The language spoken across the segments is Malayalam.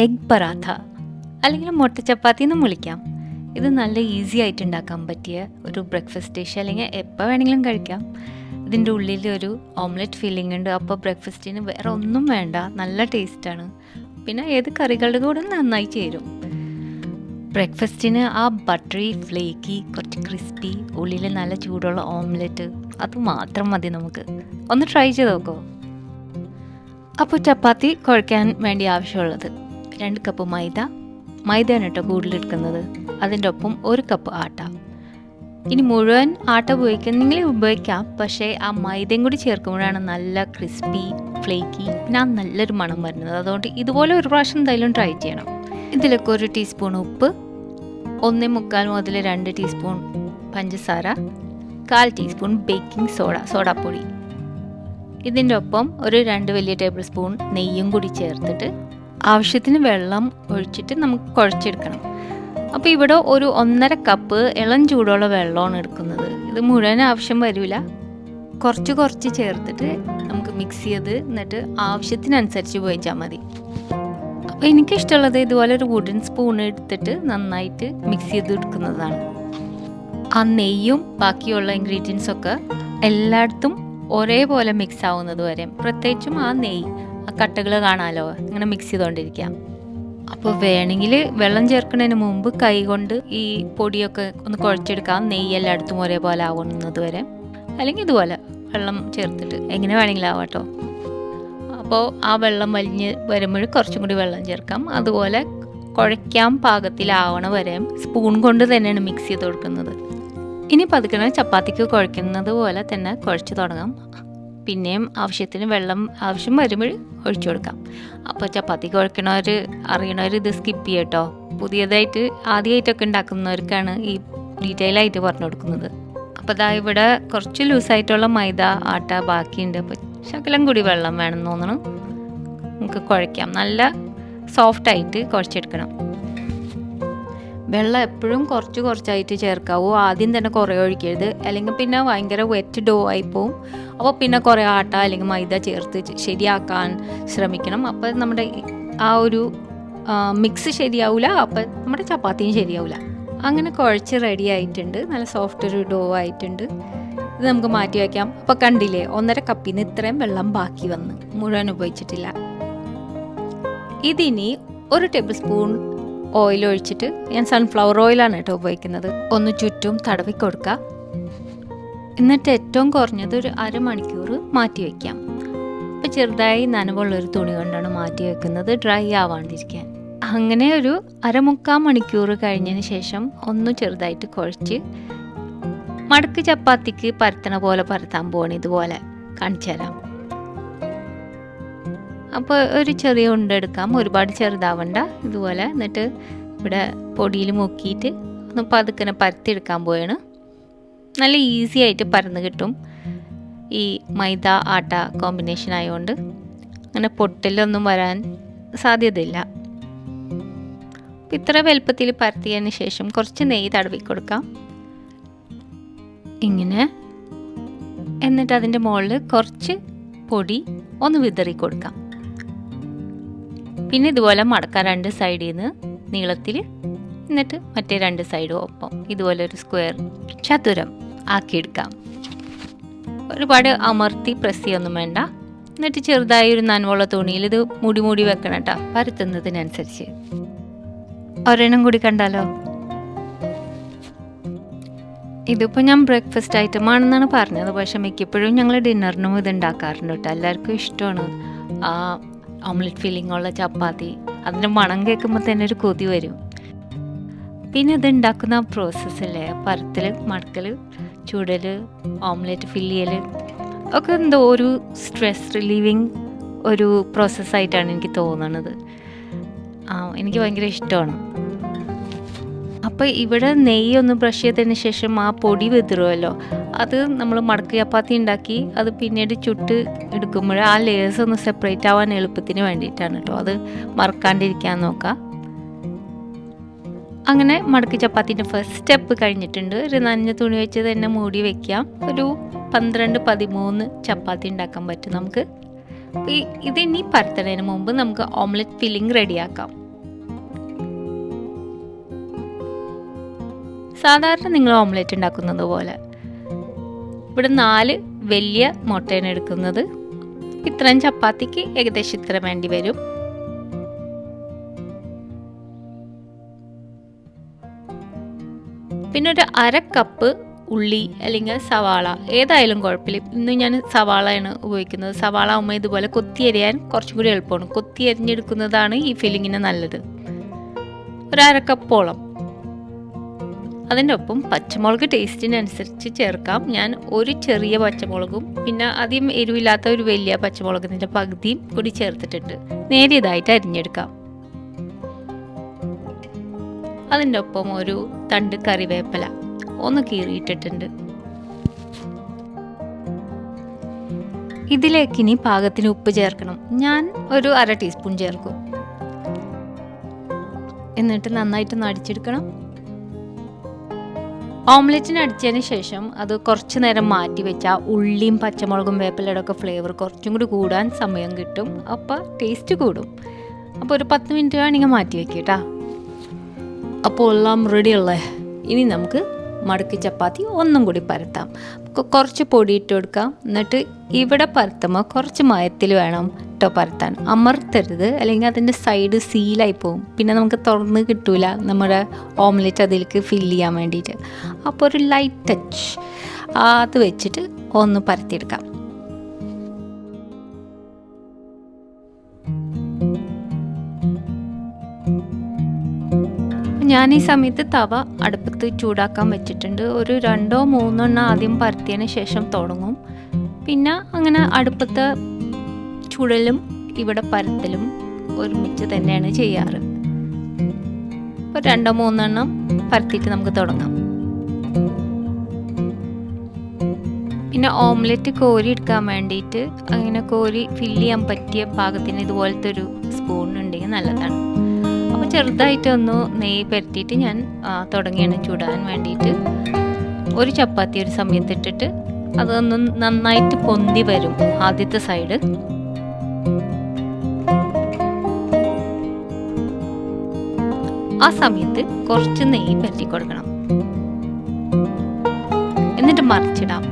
എഗ് പറാത്ത അല്ലെങ്കിൽ മുട്ട ചപ്പാത്തി എന്നും വിളിക്കാം. ഇത് നല്ല ഈസി ആയിട്ട് ഉണ്ടാക്കാൻ പറ്റിയ ഒരു ബ്രേക്ക്ഫാസ്റ്റ് ഡിഷ്, അല്ലെങ്കിൽ എപ്പോൾ വേണമെങ്കിലും കഴിക്കാം. ഇതിൻ്റെ ഉള്ളിൽ ഒരു ഓംലെറ്റ് ഫില്ലിംഗ് ഉണ്ട്. അപ്പോൾ ബ്രേക്ക്ഫാസ്റ്റിന് വേറെ ഒന്നും വേണ്ട, നല്ല ടേസ്റ്റാണ്. പിന്നെ ഏത് കറികളുടെ കൂടെ നന്നായി ചേരും. ബ്രേക്ക്ഫാസ്റ്റിന് ആ ബട്ടറി ഫ്ലേക്കി കുറച്ച് ക്രിസ്പി ഉള്ളിൽ നല്ല ചൂടുള്ള ഓംലെറ്റ് അത് മാത്രം മതി. നമുക്ക് ഒന്ന് ട്രൈ ചെയ്ത് നോക്കോ. അപ്പോൾ ചപ്പാത്തി കുഴയ്ക്കാൻ വേണ്ടി ആവശ്യമുള്ളത് 2 കപ്പ് മൈദയാണ് കേട്ടോ കൂടുതലെടുക്കുന്നത്. അതിൻ്റെ ഒപ്പം 1 കപ്പ് ആട്ട. ഇനി മുഴുവൻ ആട്ട ഉപയോഗിക്കുന്നെങ്കിൽ ഉപയോഗിക്കാം, പക്ഷേ ആ മൈദയും കൂടി ചേർക്കുമ്പോഴാണ് നല്ല ക്രിസ്പി ഫ്ലേക്കി പിന്നെ ആ നല്ലൊരു മണം വരുന്നത്. അതുകൊണ്ട് ഇതുപോലെ ഒരു പ്രാവശ്യം എന്തായാലും ട്രൈ ചെയ്യണം. ഇതിലൊക്കെ 1 ടീസ്പൂൺ ഉപ്പ്, 1.25 മുതൽ 2 ടീസ്പൂൺ പഞ്ചസാര, 1/4 ടീസ്പൂൺ ബേക്കിംഗ് സോഡാപ്പൊടി. ഇതിൻ്റെ ഒപ്പം ഒരു 2 വലിയ ടേബിൾ സ്പൂൺ നെയ്യും കൂടി ചേർത്തിട്ട് ആവശ്യത്തിന് വെള്ളം ഒഴിച്ചിട്ട് നമുക്ക് കുഴച്ചെടുക്കണം. അപ്പോൾ ഇവിടെ ഒരു 1.5 കപ്പ് ഇളം ചൂടുള്ള വെള്ളമാണ് എടുക്കുന്നത്. ഇത് മുഴുവൻ ആവശ്യം വരില്ല, കുറച്ച് ചേർത്തിട്ട് നമുക്ക് മിക്സ് ചെയ്ത് എന്നിട്ട് ആവശ്യത്തിനനുസരിച്ച് ഉപയോഗിച്ചാൽ മതി. അപ്പോൾ എനിക്കിഷ്ടമുള്ളത് ഇതുപോലെ ഒരു വുഡൻ സ്പൂൺ എടുത്തിട്ട് നന്നായിട്ട് മിക്സ് ചെയ്ത് എടുക്കുന്നതാണ്. ആ നെയ്യും ബാക്കിയുള്ള ഇൻഗ്രീഡിയൻസൊക്കെ എല്ലായിടത്തും ഒരേപോലെ മിക്സ് ആവുന്നത് വരെ, പ്രത്യേകിച്ചും ആ നെയ്യ് ആ കട്ടകൾ കാണാമല്ലോ, ഇങ്ങനെ മിക്സ് ചെയ്തുകൊണ്ടിരിക്കാം. അപ്പോൾ വേണമെങ്കിൽ വെള്ളം ചേർക്കുന്നതിന് മുമ്പ് കൈ കൊണ്ട് ഈ പൊടിയൊക്കെ ഒന്ന് കുഴച്ചെടുക്കാം, നെയ്യ് എല്ലായിടത്തും ഒരേപോലെ ആവുന്നത് വരെ. അല്ലെങ്കിൽ ഇതുപോലെ വെള്ളം ചേർത്തിട്ട് എങ്ങനെ വേണമെങ്കിലും ആവാട്ടോ. അപ്പോൾ ആ വെള്ളം വലിഞ്ഞ് വരുമ്പോൾ കുറച്ചും കൂടി വെള്ളം ചേർക്കാം. അതുപോലെ കുഴയ്ക്കാൻ പാകത്തിലാവണ വരെ സ്പൂൺ കൊണ്ട് തന്നെയാണ് മിക്സ് ചെയ്ത് കൊടുക്കുന്നത്. ഇനി പതുക്കെ ചപ്പാത്തിക്ക് കുഴയ്ക്കുന്നത് പോലെ തന്നെ കുഴച്ച് തുടങ്ങാം. പിന്നെയും ആവശ്യത്തിന് വെള്ളം ആവശ്യം വരുമ്പോൾ ഒഴിച്ചു കൊടുക്കാം. അപ്പോൾ ചപ്പാത്തി കുഴക്കണവർ അറിയണവർ ഇത് സ്കിപ്പ് ചെയ്യട്ടോ. പുതിയതായിട്ട് ആദ്യമായിട്ടൊക്കെ ഉണ്ടാക്കുന്നവർക്കാണ് ഈ ഡീറ്റെയിൽ ആയിട്ട് പറഞ്ഞു കൊടുക്കുന്നത്. അപ്പോൾ ഇതാ ഇവിടെ കുറച്ച് ലൂസായിട്ടുള്ള മൈദ ആട്ട ബാക്കിയുണ്ട്. അപ്പോൾ ശകലം കൂടി വെള്ളം വേണമെന്ന് തോന്നണം. നമുക്ക് കുഴയ്ക്കാം. നല്ല സോഫ്റ്റായിട്ട് കുഴച്ചെടുക്കണം. വെള്ളം എപ്പോഴും കുറച്ചായിട്ട് ചേർക്കാവൂ. ആദ്യം തന്നെ കുറേ ഒഴിക്കരുത്, അല്ലെങ്കിൽ പിന്നെ ഭയങ്കര വെറ്റ് ഡോ ആയി പോവും. അപ്പോൾ പിന്നെ കുറേ ആട്ട അല്ലെങ്കിൽ മൈദ ചേർത്ത് ശരിയാക്കാൻ ശ്രമിക്കണം. അപ്പോൾ നമ്മുടെ ആ ഒരു മിക്സ് ശരിയാവില്ല, അപ്പോൾ നമ്മുടെ ചപ്പാത്തിയും ശരിയാവില്ല. അങ്ങനെ കുഴച്ച് റെഡി ആയിട്ടുണ്ട്. നല്ല സോഫ്റ്റ് ഒരു ഡോ ആയിട്ടുണ്ട്. ഇത് നമുക്ക് മാറ്റി വയ്ക്കാം. അപ്പോൾ കണ്ടില്ലേ, 1.5 കപ്പിൽ നിന്ന് ഇത്രയും വെള്ളം ബാക്കി വന്ന് മുഴുവൻ ഉപയോഗിച്ചിട്ടില്ല. ഇതിനി 1 ടേബിൾ സ്പൂൺ ഓയിൽ ഒഴിച്ചിട്ട്, ഞാൻ സൺഫ്ലവർ ഓയിലാണ് കേട്ടോ ഉപയോഗിക്കുന്നത്, ഒന്ന് ചുറ്റും തടവി കൊടുക്കുക. എന്നിട്ട് ഏറ്റവും കുറഞ്ഞത് ഒരു അരമണിക്കൂർ മാറ്റി വയ്ക്കാം. അപ്പോൾ ചെറുതായി നനവുള്ളൊരു തുണി കൊണ്ടാണ് മാറ്റി വെക്കുന്നത്, ഡ്രൈ ആവാണ്ടിരിക്കാൻ. അങ്ങനെ ഒരു 1/4 മണിക്കൂർ കഴിഞ്ഞതിന് ശേഷം ഒന്ന് ചെറുതായിട്ട് കുഴച്ച് മടക്ക് ചപ്പാത്തിക്ക് പരത്തണ പോലെ പരത്താൻ പോവാണ്. ഇതുപോലെ കാണിച്ചു തരാം. അപ്പോൾ ഒരു ചെറിയ ഉണ്ട എടുക്കാം, ഒരുപാട് ചെറുതാവണ്ട. ഇതുപോലെ എന്നിട്ട് ഇവിടെ പൊടിയിൽ മുക്കിയിട്ട് ഒന്ന് പതുക്കെ പരത്തിയെടുക്കാൻ പോവാണ്. നല്ല ഈസി ആയിട്ട് പരന്ന് കിട്ടും. ഈ മൈദ ആട്ട കോമ്പിനേഷൻ ആയതുകൊണ്ട് അങ്ങനെ പൊട്ടലൊന്നും വരാൻ സാധ്യതയില്ല. ഇത്ര വലുപ്പത്തിൽ പരത്തിയതിന് ശേഷം കുറച്ച് നെയ്യ് തടവി കൊടുക്കാം ഇങ്ങനെ. എന്നിട്ട് അതിൻ്റെ മുകളിൽ കുറച്ച് പൊടി ഒന്ന് വിതറി കൊടുക്കാം. പിന്നെ ഇതുപോലെ മടക്കാം 2 സൈഡിൽ നിന്ന് നീളത്തിൽ. എന്നിട്ട് മറ്റേ 2 സൈഡും ഒപ്പം ഇതുപോലെ ഒരു സ്ക്വയർ ചതുരം ആക്കിയെടുക്കാം. ഒരുപാട് അമർത്തി പ്രസ് ചെയ്യൊന്നും വേണ്ട. എന്നിട്ട് ചെറുതായി ഒരു നനവുള്ള തുണിയിൽ ഇത് മൂടി വെക്കണം കേട്ടോ, പരത്തുന്നതിനനുസരിച്ച്. ഒരെണ്ണം കൂടി കണ്ടാലോ. ഇതിപ്പോൾ ഞാൻ ബ്രേക്ക്ഫാസ്റ്റ് ഐറ്റം ആണെന്നാണ് പറഞ്ഞത്, പക്ഷെ മിക്കപ്പോഴും ഞങ്ങൾ ഡിന്നറിനും ഇത് ഉണ്ടാക്കാറുണ്ട് കേട്ടോ. എല്ലാവർക്കും ഇഷ്ടമാണ് ആ ഓംലെറ്റ് ഫില്ലിംഗ് ഉള്ള ചപ്പാത്തി. അതിൻ്റെ മണം കേൾക്കുമ്പോൾ തന്നെ ഒരു കൊതി വരും. പിന്നെ ഇത് ഉണ്ടാക്കുന്ന പ്രോസസ്സില്ലേ, പരത്തൽ, മടക്കൽ, ചുടൽ, ഓംലെറ്റ് ഫില്ല് ചെയ്യൽ ഒക്കെ എന്തോ ഒരു സ്ട്രെസ് റിലീവിങ് ഒരു പ്രോസസ്സായിട്ടാണ് എനിക്ക് തോന്നുന്നത്. എനിക്ക് ഭയങ്കര ഇഷ്ടമാണ്. അപ്പോൾ ഇവിടെ നെയ്യ് ഒന്ന് ബ്രഷ് ചെയ്തതിന് ശേഷം ആ പൊടി വിതറുമല്ലോ, അത് നമ്മൾ മടക്ക് ചപ്പാത്തി ഉണ്ടാക്കി അത് പിന്നീട് ചുട്ട് എടുക്കുമ്പോൾ ആ ലേയേഴ്സ് ഒന്ന് സെപ്പറേറ്റ് ആവാൻ എളുപ്പത്തിന് വേണ്ടിയിട്ടാണ് കേട്ടോ. അത് മറക്കാണ്ടിരിക്കാൻ നോക്കാം. അങ്ങനെ മടക്ക് ചപ്പാത്തിൻ്റെ ഫസ്റ്റ് സ്റ്റെപ്പ് കഴിഞ്ഞിട്ടുണ്ട്. ഒരു നനഞ്ഞ തുണി വെച്ച് തന്നെ മൂടി വയ്ക്കാം. ഒരു 12-13 ചപ്പാത്തി ഉണ്ടാക്കാൻ പറ്റും നമുക്ക്. ഇതിനി പരത്തുന്നതിന് മുമ്പ് നമുക്ക് ഓംലെറ്റ് ഫില്ലിംഗ് റെഡിയാക്കാം. സാധാരണ നിങ്ങൾ ഓംലെറ്റ് ഉണ്ടാക്കുന്നത് പോലെ. ഇവിടെ 4 വലിയ മുട്ടയാണ് എടുക്കുന്നത്. ഇത്രയും ചപ്പാത്തിക്ക് ഏകദേശം ഇത്ര വേണ്ടി വരും. പിന്നെ ഒരു 1/2 കപ്പ് ഉള്ളി അല്ലെങ്കിൽ സവാള ഏതായാലും കുഴപ്പമില്ല. ഇന്ന് ഞാൻ സവാളയാണ് ഉപയോഗിക്കുന്നത്. സവാള ആകുമ്പോൾ ഇതുപോലെ കൊത്തി അരിയാൻ കുറച്ചും കൂടി എളുപ്പമാണ്. കൊത്തി അരിഞ്ഞെടുക്കുന്നതാണ് ഈ ഫില്ലിങ്ങിന് നല്ലത്. ഒരു 1/2 കപ്പോളം. അതിൻ്റെ ഒപ്പം പച്ചമുളക് ടേസ്റ്റിനനുസരിച്ച് ചേർക്കാം. ഞാൻ ഒരു ചെറിയ പച്ചമുളകും പിന്നെ അധികം എരിവില്ലാത്ത ഒരു വലിയ പച്ചമുളകിൻ്റെ പകുതിയും കൂടി ചേർത്തിട്ടുണ്ട്. നേരിയതായിട്ട് അരിഞ്ഞെടുക്കാം. അതിൻ്റെ ഒപ്പം ഒരു തണ്ട് കറിവേപ്പില ഒന്ന് കീറിയിട്ടിട്ടുണ്ട്. ഇതിലേക്ക് ഇനി പാകത്തിന് ഉപ്പ് ചേർക്കണം. ഞാൻ ഒരു 1/2 ടീസ്പൂൺ ചേർക്കും. എന്നിട്ട് നന്നായിട്ടൊന്ന് അടിച്ചെടുക്കണം. ഓംലെറ്റിന് അടിച്ചതിന് ശേഷം അത് കുറച്ച് നേരം മാറ്റി വെച്ചാൽ ഉള്ളിയും പച്ചമുളകും വേപ്പിലയുടെ ഒക്കെ ഫ്ലേവർ കുറച്ചും കൂടി കൂടാൻ സമയം കിട്ടും. അപ്പോൾ ടേസ്റ്റ് കൂടും. അപ്പോൾ ഒരു 10 മിനിറ്റ് വേണമെങ്കിൽ മാറ്റി വെക്കുക കേട്ടോ. അപ്പോൾ എല്ലാം റെഡിയല്ലേ. ഇനി നമുക്ക് മടക്കി ചപ്പാത്തി ഒന്നും കൂടി പരത്താം. കുറച്ച് പൊടി ഇട്ട് കൊടുക്കാം. എന്നിട്ട് ഇവിടെ പരത്തുമ്പോൾ കുറച്ച് മയത്തിൽ വേണം കേട്ടോ പരത്താൻ. അമർത്തരുത്, അല്ലെങ്കിൽ അതിൻ്റെ സൈഡ് സീലായി പോകും. പിന്നെ നമുക്ക് തുറന്ന് കിട്ടൂല നമ്മുടെ ഓംലെറ്റ് അതിലേക്ക് ഫില്ല് ചെയ്യാൻ വേണ്ടിയിട്ട്. അപ്പോൾ ഒരു ലൈറ്റ് ടച്ച് അത് വെച്ചിട്ട് ഒന്ന് പരത്തിയെടുക്കാം. ഞാൻ ഈ സമയത്ത് തവ അടുപ്പത്ത് ചൂടാക്കാൻ വെച്ചിട്ടുണ്ട്. ഒരു 2-3 എണ്ണം ആദ്യം പരത്തിയതിന് ശേഷം തുടങ്ങും. പിന്നെ അങ്ങനെ അടുപ്പത്തെ ചുടലും ഇവിടെ പരത്തലും ഒരുമിച്ച് തന്നെയാണ് ചെയ്യാറ്. അപ്പോൾ 2-3 എണ്ണം പരത്തിയിട്ട് നമുക്ക് തുടങ്ങാം. പിന്നെ ഓംലെറ്റ് കോരി എടുക്കാൻ വേണ്ടിയിട്ട് അങ്ങനെ കോരി ഫില്ല് ചെയ്യാൻ പറ്റിയ പാകത്തിന് ഇതുപോലത്തെ ഒരു സ്പൂൺ ഉണ്ടെങ്കിൽ നല്ലതാണ്. അപ്പോൾ ചെറുതായിട്ടൊന്ന് നെയ്യ് പരത്തിയിട്ട് ഞാൻ തുടങ്ങിയാണ് ചൂടാൻ വേണ്ടിയിട്ട്. ഒരു ചപ്പാത്തി ഒരു സമയത്ത് ഇട്ടിട്ട് അതൊന്ന് നന്നായിട്ട് പൊന്തി വരും ആദ്യത്തെ സൈഡ്. ആ സമയത്ത് കുറച്ച് നെയ്യ് പരത്തി കൊടുക്കണം. എന്നിട്ട് മറിച്ചിടാം.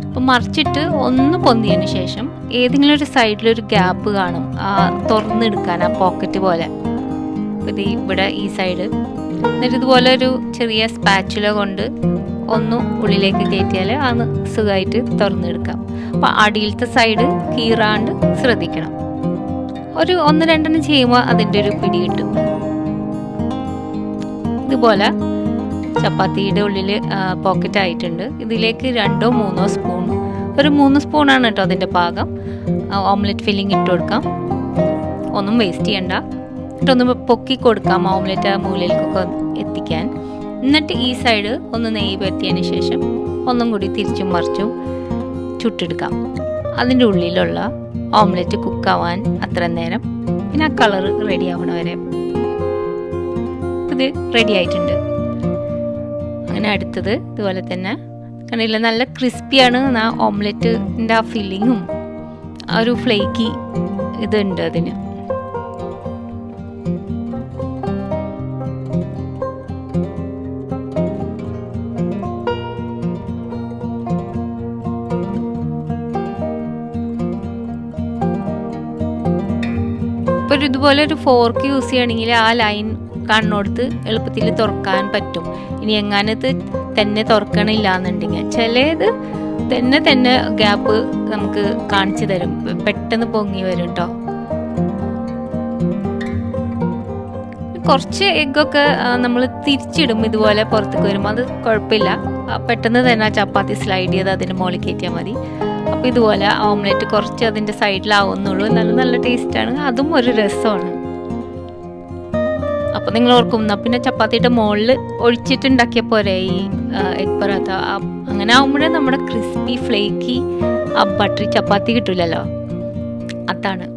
അപ്പം മറിച്ചിട്ട് ഒന്ന് പൊന്തിയതിന് ശേഷം ഏതെങ്കിലും ഒരു സൈഡിലൊരു ഗ്യാപ്പ് കാണും തുറന്നെടുക്കാൻ, ആ പോക്കറ്റ് പോലെ. ഇത് ഇവിടെ ഈ സൈഡ്. എന്നിട്ട് ഇതുപോലെ ഒരു ചെറിയ സ്പാച്ചുല കൊണ്ട് ഒന്ന് ഉള്ളിലേക്ക് കയറ്റിയാൽ അത് സുഖമായിട്ട് തുറന്നെടുക്കാം. അപ്പം അടിയിലത്തെ സൈഡ് കീറാണ്ട് ശ്രദ്ധിക്കണം. ഒരു 1-2 ചെയ്യുമ്പോൾ അതിൻ്റെ ഒരു പിടി കിട്ടും. ഇതുപോലെ ചപ്പാത്തിയുടെ ഉള്ളിൽ പോക്കറ്റ് ആയിട്ടുണ്ട്. ഇതിലേക്ക് 2-3 സ്പൂൺ, ഒരു 3 സ്പൂണാണ് കേട്ടോ അതിൻ്റെ പാകം, ഓംലെറ്റ് ഫില്ലിങ് ഇട്ട് കൊടുക്കാം. ഒന്നും വേസ്റ്റ് ചെയ്യണ്ട. എന്നിട്ടൊന്ന് പൊക്കി കൊടുക്കാം ഓംലെറ്റ് ആ മൂലയിലേക്കൊക്കെ എത്തിക്കാൻ. എന്നിട്ട് ഈ സൈഡ് ഒന്ന് നെയ്യ് പരത്തിയതിന് ശേഷം ഒന്നും കൂടി തിരിച്ചും മറിച്ചും ചുട്ടെടുക്കാം. അതിൻ്റെ ഉള്ളിലുള്ള ഓംലെറ്റ് കുക്കാവാൻ അത്ര നേരം, പിന്നെ ആ കളർ റെഡി ആവണ വരെ. ഇത് റെഡി ആയിട്ടുണ്ട്. അങ്ങനെ അടുത്തത് ഇതുപോലെ തന്നെ കണ്ടില്ല, നല്ല ക്രിസ്പിയാണ്. ആ ഓംലെറ്റിൻ്റെ ആ ഫില്ലിങ്ങും ആ ഒരു ഫ്ലേക്കി ഇതുണ്ട് അതിന്. ഇപ്പോൾ ഇതുപോലെ ഒരു ഫോർക്ക് യൂസ് ചെയ്യുകയാണെങ്കിൽ ആ ലൈൻ കണ്ണോടുത്ത് എളുപ്പത്തിൽ തുറക്കാൻ പറ്റും. ഇനി എങ്ങാനത് തന്നെ തുറക്കണില്ല എന്നുണ്ടെങ്കിൽ ചിലത് തന്നെ ഗ്യാപ്പ് നമുക്ക് കാണിച്ചു തരും, പെട്ടെന്ന് പൊങ്ങി വരും കേട്ടോ. കുറച്ച് എഗ്ഗൊക്കെ നമ്മൾ തിരിച്ചിടും ഇതുപോലെ പുറത്തേക്ക് വരുമ്പോൾ അത് കുഴപ്പമില്ല. പെട്ടെന്ന് തന്നെ ആ ചപ്പാത്തി സ്ലൈഡ് ചെയ്ത് അതിന് മുകളിൽ കയറ്റിയാൽ മതി. അപ്പോൾ ഇതുപോലെ ഓംലെറ്റ് കുറച്ച് അതിൻ്റെ സൈഡിലാവുന്നുള്ളൂ. എന്നാലും നല്ല ടേസ്റ്റാണ്, അതും ഒരു രസമാണ്. അപ്പോൾ നിങ്ങൾ ഓർക്കും പിന്നെ ചപ്പാത്തിയുടെ മുകളിൽ ഒഴിച്ചിട്ടുണ്ടാക്കിയ പോരെ ഈ എഗ് പറാത്ത. അങ്ങനെ ആകുമ്പോഴേ നമ്മുടെ ക്രിസ്പി ഫ്ലേക്കി ആ ബട്ടറി ചപ്പാത്തി കിട്ടില്ലല്ലോ, അതാണ്.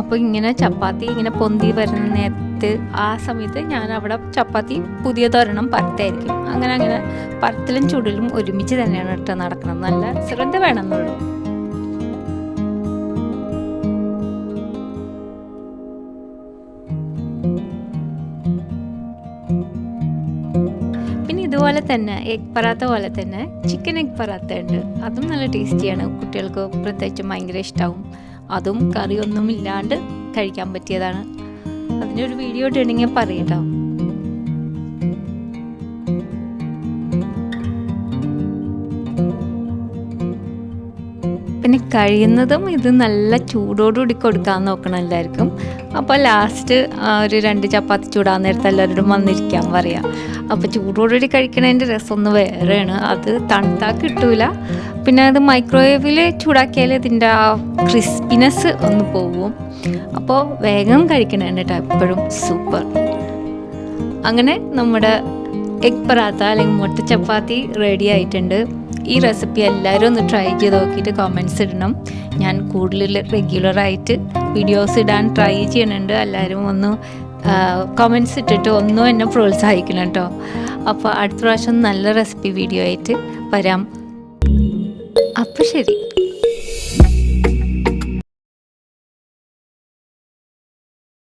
അപ്പോൾ ഇങ്ങനെ ചപ്പാത്തി ഇങ്ങനെ പൊന്തി വരുന്ന നേരത്ത് ആ സമയത്ത് ഞാൻ അവിടെ ചപ്പാത്തി പുതിയതൊരെണ്ണം പരത്തായിരിക്കും. അങ്ങനെ പരത്തലും ചുടലും ഒരുമിച്ച് തന്നെയാണ് കേട്ടോ നടക്കണം. നല്ല ശ്രദ്ധ വേണമെന്നുള്ളൂ. അതുപോലെ തന്നെ എഗ് പറാത്ത പോലെ തന്നെ ചിക്കൻ എഗ് പറാത്ത ഉണ്ട്. അതും നല്ല ടേസ്റ്റിയാണ്, കുട്ടികൾക്ക് പ്രത്യേകിച്ചും ഭയങ്കര ഇഷ്ടമാവും. അതും കറിയൊന്നും ഇല്ലാണ്ട് കഴിക്കാൻ പറ്റിയതാണ്. അതിനൊരു വീഡിയോ ഇട്ടുണ്ടെങ്കിൽ പറയട്ടോ. പിന്നെ കഴിയുന്നതും ഇത് നല്ല ചൂടോടുകൂടി കൊടുക്കാൻ നോക്കണം എല്ലാവർക്കും. അപ്പോൾ ലാസ്റ്റ് ഒരു 2 ചപ്പാത്തി ചൂടാൻ നേരത്തെ എല്ലാവരോടും വന്നിരിക്കാൻ പറയാം. അപ്പോൾ ചൂടോടുകൂടി കഴിക്കണതിൻ്റെ രസം ഒന്ന് വേറെയാണ്. അത് തണുത്താൽ കിട്ടൂല. പിന്നെ അത് മൈക്രോവേവിൽ ചൂടാക്കിയാൽ ഇതിൻ്റെ ആ ക്രിസ്പിനെസ് ഒന്ന് പോവും. അപ്പോൾ വേഗം കഴിക്കണേണ്ട കേട്ടോ എപ്പോഴും സൂപ്പർ. അങ്ങനെ നമ്മുടെ എഗ് പറാത്ത അല്ലെങ്കിൽ മുട്ട ചപ്പാത്തി റെഡി ആയിട്ടുണ്ട്. ഈ റെസിപ്പി എല്ലാവരും ഒന്ന് ട്രൈ ചെയ്ത് നോക്കിയിട്ട് കമൻറ്റ്സ് ഇടണം. ഞാൻ കൂടുതൽ റെഗുലറായിട്ട് വീഡിയോസ് ഇടാൻ ട്രൈ ചെയ്യണുണ്ട്. എല്ലാവരും ഒന്ന് കമൻറ്റ്സ് ഇട്ടിട്ട് ഒന്നും എന്നെ പ്രോത്സാഹിക്കണം കേട്ടോ. അപ്പോൾ അടുത്ത പ്രാവശ്യം നല്ല റെസിപ്പി വീഡിയോ ആയിട്ട് വരാം. അപ്പോൾ ശരി.